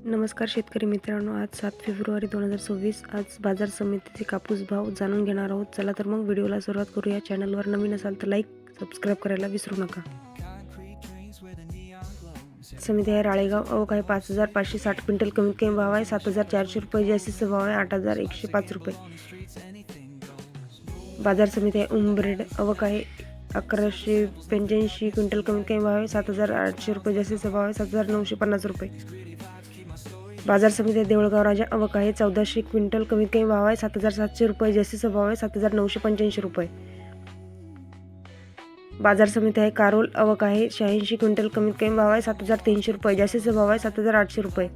नमस्कार शेतकरी मित्रांनो, आज 7 फेब्रुवारी 2026 आज बाजार समितीचे कापूस भाव जाणून घेणार आहोत. चला तर मग व्हिडिओला सुरुवात करूया. चॅनलवर नवीन असाल तर लाईक सबस्क्राईब करायला विसरू नका. समिती आहे राळेगाव. आवक आहे 5,560 क्विंटल. कमीत कमी भाव आहे 7,400 रुपये. जास्तीचा भाव आहे 8,105 रुपये. बाजार समिती आहे उमरेड. आवक आहे 1,185 क्विंटल. कमीत कमी भाव आहे 7,800 रुपये. जास्तीचा भाव आहे 7,950 रुपये. बाजार समिती देऊळगाव राजा. आवक आहे 1,400 क्विंटल. कमीत कमी भाव आहे 7,700 रुपये. जास्तीचा भाव आहे 7,985 रुपये. बाजार समिती आहे कारोल. आवक आहे 86 क्विंटल. कमीत कमी भाव आहे 7,300 रुपये. जास्तीचा भाव आहे 7,800 रुपये.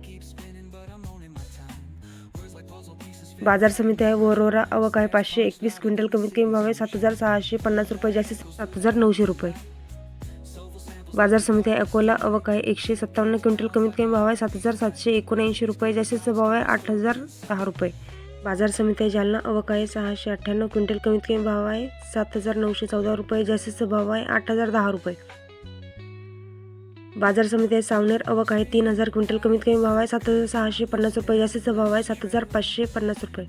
बाजार समिती आहे वरोरा. आवक आहे 521 क्विंटल. कमीत कमी भाव आहे 7,650 रुपये. जास्तीत 7,900 रुपये. बाजार समिती आहे अकोला. आवक आहे 157 क्विंटल. कमीत कमी भाव आहे 7,779 रुपये. जास्तीचा भाव आहे 8,010 रुपये. बाजार समिती आहे जालना. आवक आहे 698 क्विंटल. कमीत कमी भाव आहे 7,914 रुपये. जास्तीचा भाव आहे 8,010 रुपये. बाजार समिती आहे सावनेर. आवक आहे 3,000 क्विंटल. कमीत कमी भाव आहे 7,650 रुपये. जास्तीचा भाव आहे 7,550 रुपये.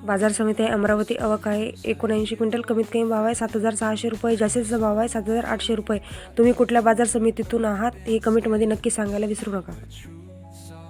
बाजार समिती आहे अमरावती. आवक आहे 79 क्विंटल. कमीत कमी भाव आहे 7,600 रुपये. जास्तीचा भाव आहे 7,800 रुपये. तुम्ही कुठल्या बाजार समितीतून आहात हे कमेंटमध्ये नक्की सांगायला विसरू नका.